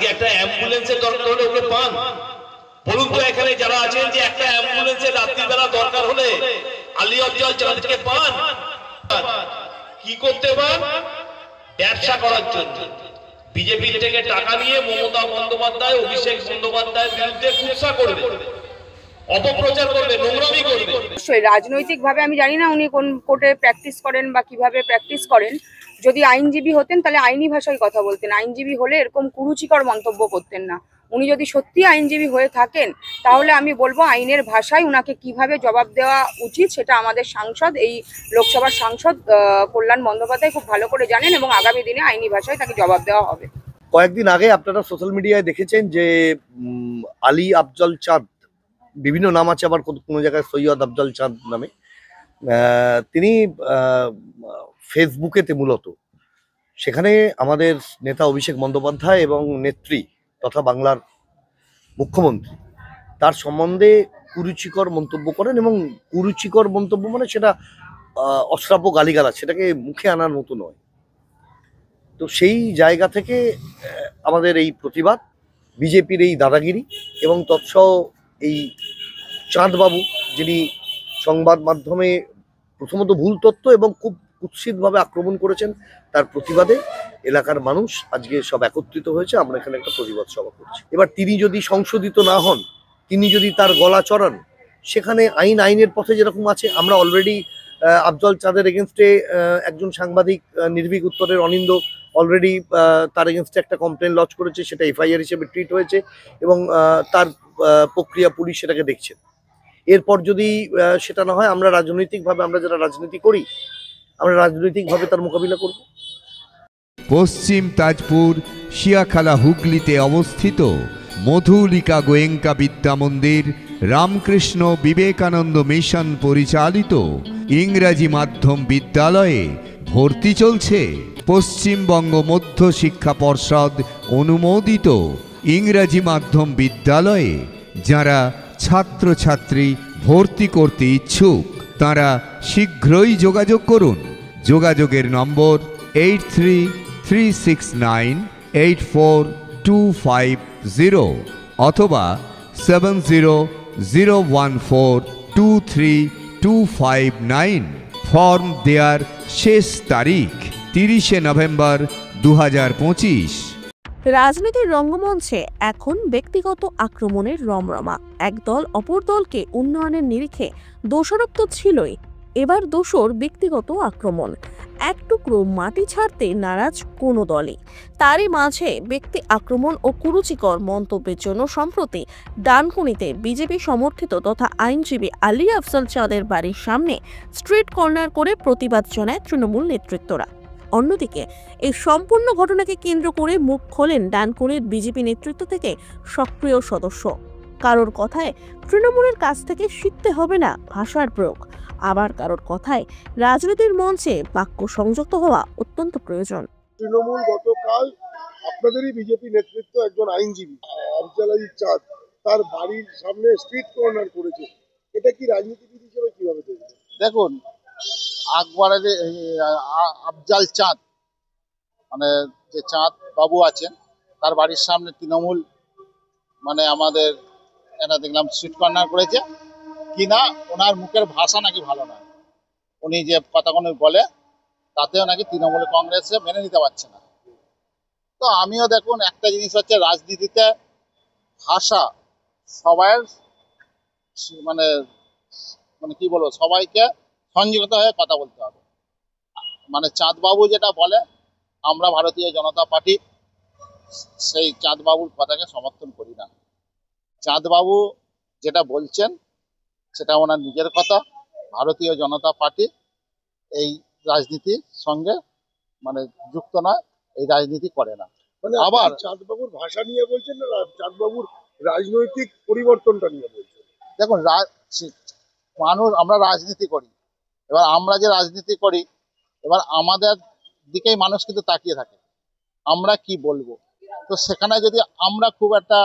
আজকে একটা অ্যাম্বুলেন্সের দরকার হলে ওকে পান? বলুন তো এখানে যারা আছেন যে একটা অ্যাম্বুলেন্সের রাত্রিবেলা দরকার হলে আলী আফজাল চাঁদকে পান? কি করতে পান? ব্যবসা করার জন্য বিজেপি থেকে টাকা নিয়ে মমতা বন্দ্যোপাধ্যায়, অভিষেক বন্দ্যোপাধ্যায়ের বিরুদ্ধে কুৎসা করবে, অপপ্রচার করবে, নোংরামি করবে। রাজনৈতিক ভাবে আমি জানি না উনি কোন কোর্টে প্র্যাকটিস করেন বা কিভাবে প্র্যাকটিস করেন। যদি আইনজীবী হতেন তাহলে আইনি ভাষায় কথা বলতেন, আইনজীবী হলে এরকম কুরুচিকর মন্তব্য করতেন না। উনি যদি সত্যি আইনজীবী হয়ে থাকেন তাহলে আমি বলবো আইনের ভাষায় উনাকে কিভাবে জবাব দেওয়া উচিত সেটা আমাদের সাংসদ, এই লোকসভার সাংসদ কল্যাণ বন্দ্যোপাধ্যায় খুব ভালো করে জানেন এবং আগামী দিনে আইনি ভাষায় তাকে জবাব দেওয়া হবে। কয়েকদিন আগে আপনারা সোশ্যাল মিডিয়ায় দেখেছেন যে আলী আফজাল চাঁদ, বিভিন্ন নাম আছে, আবার কোনো জায়গায় সৈয়দ আফজাল চাঁদ নামে, তিনি ফেসবুকেতে মূলত সেখানে আমাদের নেতা অভিষেক বন্দ্যোপাধ্যায় এবং নেত্রী তথা বাংলার মুখ্যমন্ত্রী তার সম্বন্ধে কুরুচিকর মন্তব্য করেন। এবং কুরুচিকর মন্তব্য মানে সেটা অশ্রাব্য গালিগালাজ, সেটাকে মুখে আনার মতো নয়। তো সেই জায়গা থেকে আমাদের এই প্রতিবাদ, বিজেপির এই দাদাগিরি এবং তৎসহ এই চাঁদবাবু যিনি সংবাদ মাধ্যমে প্রথমত ভুল তথ্য এবং খুব কুৎসিতভাবে আক্রমণ করেছেন, তার প্রতিবাদে এলাকার মানুষ আজকে সব একত্রিত হয়েছে। আমরা এখানে একটা প্রতিবাদ সভা করছি। এবার তিনি যদি সংশোধিত না হন, তিনি যদি তার গলা চড়ান, সেখানে আইনের পথে যেরকম আছে, আমরা অলরেডি আফজাল চাঁদের এগেনস্টে একজন সাংবাদিক নির্ভীক উত্তরের অনিন্দ অলরেডি তার এগেনস্টে একটা কমপ্লেন লঞ্চ করেছে, সেটা এফআইআর হিসেবে ট্রিট হয়েছে এবং তার প্রক্রিয়া পুলিশ সেটাকে দেখছে। এরপর যদি সেটা না হয়, আমরা রাজনৈতিকভাবে, আমরা যারা রাজনীতি করি, আমরা রাজনৈতিকভাবে তার মোকাবিলা করব। পশ্চিম তাজপুর শিয়াখালা হুগলিতে অবস্থিত মধুলিকা গোয়েঙ্কা বিদ্যা মন্দির রামকৃষ্ণ বিবেকানন্দ মিশন পরিচালিত ইংরাজি মাধ্যম বিদ্যালয়ে ভর্তি চলছে। পশ্চিমবঙ্গ মধ্য শিক্ষা পর্ষদ অনুমোদিত ইংরাজি মাধ্যম বিদ্যালয়ে যারা ছাত্রছাত্রী ভর্তি করতে ইচ্ছুক তারা শীঘ্রই যোগাযোগ করুন। যোগাযোগের নম্বর 8336984250 অথবা 7001423259। ফর্ম দেওয়ার শেষ তারিখ 30শে নভেম্বর 2025। রাজনীতির রঙ্গমঞ্চে এখন ব্যক্তিগত আক্রমণের রমরমা। এক দল অপর দলকে উন্নয়নের নিরিখে দোষারোপ তো ছিলই, এবার দোষর ব্যক্তিগত আক্রমণ। এক টুকরো মাটি ছাড়তে নারাজ কোনো দলই। তারই মাঝে ব্যক্তি আক্রমণ ও কুরুচিকর মন্তব্যের জন্য সম্প্রতি ডানকুনিতে বিজেপি সমর্থিত তথা আইনজীবী আলী আফজাল চাঁদের বাড়ির সামনে স্ট্রিট কর্নার করে প্রতিবাদ জানায় তৃণমূল নেতৃত্বরা। অন্যদিকে এই সম্পূর্ণ ঘটনাকে কেন্দ্র করে মুখ খোলেন ডানকুনির বিজেপি নেতৃত্ব থেকে সক্রিয় সদস্য। কারোর কথায় তৃণমূলের কাছ থেকে শিখতে হবে না ভাষার প্রয়োগ, আবার কারোর কথায় রাজনীতির মঞ্চে বাক্য সংযুক্ত হওয়া অত্যন্ত প্রয়োজন। তৃণমূল গতকাল আপনাদেরই বিজেপি নেতৃত্ব একজন আইনজীবী আফজাল আলী চাঁদ তার বাড়ির সামনে স্ট্রিট কর্নার করেছে, এটা কি রাজনীতিবিদ হিসেবে কিভাবে দেখবেন? দেখুন, আফজাল চাঁদ মানে যে চাঁদ বাবু আছেন তার বাড়ির সামনে তৃণমূল মানে আমাদের এটা দেখলাম স্ট্রিট কর্নার করেছে কিনা, ওনার মুখের ভাষা নাকি ভালো নয়। উনি যে কথাগুলো বলে তাতেও নাকি তৃণমূল কংগ্রেসে মেনে নিতে পারছে না। তো আমিও দেখুন, একটা জিনিস হচ্ছে রাজনীতিতে ভাষা সবাই মানে মানে কি বলবো, সবাইকে সংযত হয়ে কথা বলতে হবে। মানে চাঁদবাবু যেটা বলে, আমরা ভারতীয় জনতা পার্টি সেই চাঁদবাবুর কথাকে সমর্থন করি না। চাঁদবাবু যেটা বলছেন সেটা ওনার নিজের কথা। ভারতীয় জনতা পার্টি এই রাজনীতির সঙ্গে মানে যুক্ত নয়, এই রাজনীতি করে না। মানে আবার চাঁদবাবুর ভাষা নিয়ে বলছেন না, চাঁদবাবুর রাজনৈতিক পরিবর্তনটা নিয়ে বলছেন? দেখুন, মানুষ, আমরা রাজনীতি করি, এবার আমরা যে রাজনীতি করি এবার আমাদের দিকেই মানুষ কিন্তু তাকিয়ে থাকে আমরা কি বলবো। তো সেখানে যদি আমরা খুব একটা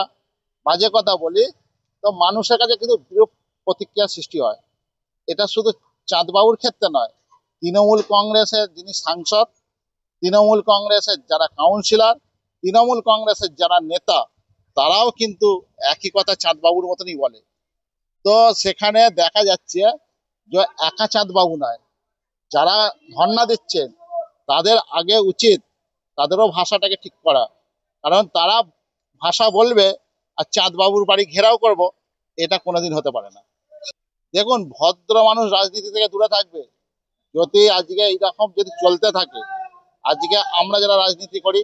বাজে কথা বলি তো মানুষের কাছে কিন্তু বিরূপ প্রতিক্রিয়া সৃষ্টি হয়। এটা শুধু চাঁদবাবুর ক্ষেত্রে নয়, তৃণমূল কংগ্রেসের যিনি সাংসদ, তৃণমূল কংগ্রেসের যারা কাউন্সিলর, তৃণমূল কংগ্রেসের যারা নেতা তারাও কিন্তু একই কথা চাঁদবাবুর মতনই বলে। তো সেখানে দেখা যাচ্ছে যে একা চাঁদবাবু নয়, যারা ধর্ণা দিচ্ছেন তাদের আগে উচিত তাদেরও ভাষাটাকে ঠিক করা, কারণ তারা ভাষা বলবে আর চাঁদবাবুর বাড়ি ঘেরাও করব, এটা কোনোদিন হতে পারে না। দেখুন, ভদ্র মানুষ রাজনীতি থেকে দূরে থাকবে। যদি আজকে এইরকম যদি চলতে থাকে, আজকে আমরা যারা রাজনীতি করি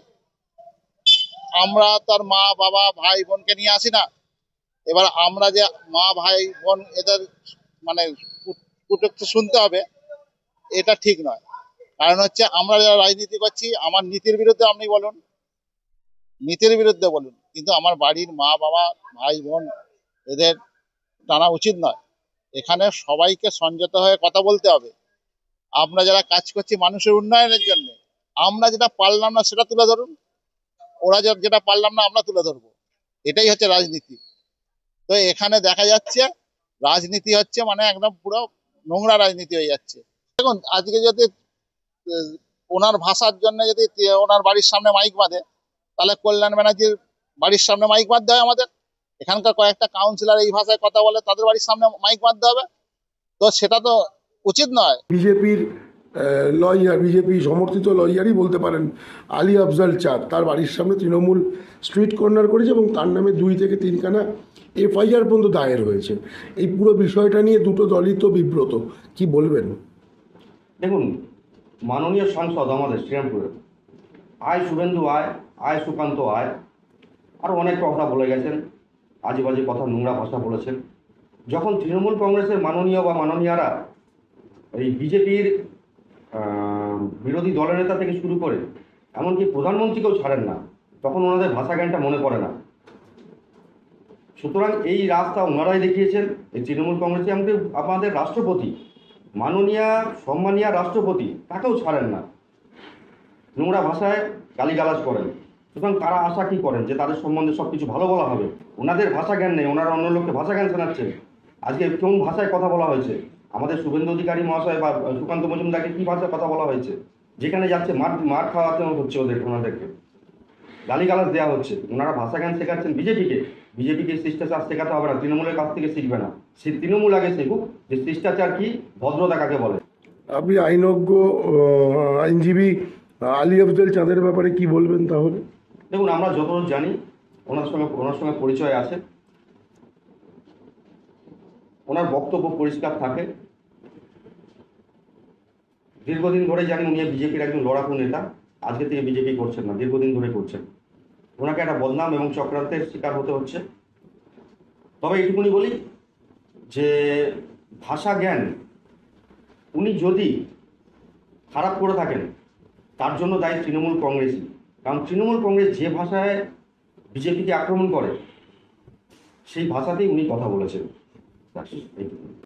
আমরা তার মা বাবা ভাই বোনকে নিয়ে আসি না। এবার আমরা যে মা ভাই বোন এদের মানে কুটুক্তি শুনতে হবে, এটা ঠিক নয়। কারণ হচ্ছে আমরা যারা রাজনীতি করছি, আমার নীতির বিরুদ্ধে আপনি বলুন, নীতির বিরুদ্ধে বলুন, কিন্তু আমার বাড়ির মা বাবা ভাই বোন এদের টানা উচিত নয়। এখানে সবাইকে সংযত হয়ে কথা বলতে হবে। আমরা যারা কাজ করছি মানুষের উন্নয়নের জন্য, আমরা যেটা পারলাম না সেটা তুলে ধরুন, ওরা যেটা পারলাম না আমরা তুলে ধরবো, এটাই হচ্ছে রাজনীতি। তো এখানে দেখা যাচ্ছে রাজনীতি হচ্ছে মানে একদম পুরো নোংরা রাজনীতি হয়ে যাচ্ছে। দেখুন, আজকে যদি ওনার ভাষার জন্য যদি ওনার বাড়ির সামনে মাইক বাঁধে, তাহলে কল্যাণ ব্যানার্জির বাড়ির সামনে মাইক বাঁধতে হয় আমাদের। এখানকার কয়েকটা কাউন্সিলর এই ভাষায় কথা বলে, তাদের বাড়ির সামনে মাইক বাঁধতে হবে, তো সেটা তো উচিত নয়। বিজেপির লয়ার, বিজেপি সমর্থিত লয়ারই বলতে পারেন আলী আফজাল চাঁদ, তার বাড়ির সামনে তৃণমূল স্ট্রিট কর্নার করেছে এবং তার নামে 2 থেকে 3 খানা এফআইআর পর্যন্ত দায়ের হয়েছে। এই পুরো বিষয়টা নিয়ে দুটো দলই তো বিব্রত, কি বলবেন? দেখুন, মাননীয় সাংসদ আমাদের শ্রীরামপুরের আয় শুভেন্দু আয়, আয় সুকান্ত আয়, আরও অনেক কথা বলে গেছেন, আজে বাজে কথা, নোংরা ভাষা বলেছেন। যখন তৃণমূল কংগ্রেসের মাননীয় বা মাননীয়ারা এই বিজেপির বিরোধী দলের নেতা থেকে শুরু করে এমনকি প্রধানমন্ত্রীকেও ছাড়েন না, তখন ওনাদের ভাষা জ্ঞানটা মনে পড়ে না। সুতরাং এই রাস্তা ওনারাই দেখিয়েছেন, এই তৃণমূল কংগ্রেসে এমনকি আমাদের রাষ্ট্রপতি, মাননীয়া সম্মানীয়া রাষ্ট্রপতি, তাকেও ছাড়েন না, নোংরা ভাষায় গালিগালাজ করেন। সুতরাং তারা আশা কী করেন যে তাদের সম্বন্ধে সব কিছু ভালো বলা হবে? ওনাদের ভাষা জ্ঞান নেই, ওনারা অন্য লোককে ভাষা জ্ঞান শোনাচ্ছেন। আজকে কোন ভাষায় কথা বলা হয়েছে? আমাদের শুভেন্দু অধিকারী মহাশয় বা সুকান্ত মজুমদারকে কী ভাষায় কথা বলা হয়েছে? যেখানে যাচ্ছে মার খাওয়াতে হচ্ছে ওনাদেরকে, গালিগালাজ দেওয়া হচ্ছে। ওনারা ভাষা জ্ঞান শেখাচ্ছেন বিজেপিকে শিষ্টাচার শেখাতে হবে না, তৃণমূলের কাছ থেকে শিখবে না। সে তৃণমূল আগে শিখুক যে শিষ্টাচার কি, ভদ্রতা কাকে বলে। আপনি আইনজ্ঞ, আইনজীবী আলী আফজাল চাঁদের ব্যাপারে কি বলবেন তাহলে? দেখুন, আমরা যতদূর জানি ওনার সঙ্গে পরিচয় আছে, ওনার বক্তব্য পরিষ্কার থাকে। দীর্ঘদিন ধরে জানি উনি বিজেপির একজন লড়াকু নেতা, আজকে থেকে বিজেপি করছেন না, দীর্ঘদিন ধরে করছেন। ওনাকে একটা বদনাম এবং চক্রান্তের শিকার হতে হচ্ছে। তবে এইটুকুনি বলি যে ভাষা জ্ঞান উনি যদি খারাপ করে থাকেন, তার জন্য দায়ী তৃণমূল কংগ্রেসই। কারণ তৃণমূল কংগ্রেস যে ভাষায় বিজেপিকে আক্রমণ করে, সেই ভাষাতেই উনি কথা বলেছেন। এইটুকু।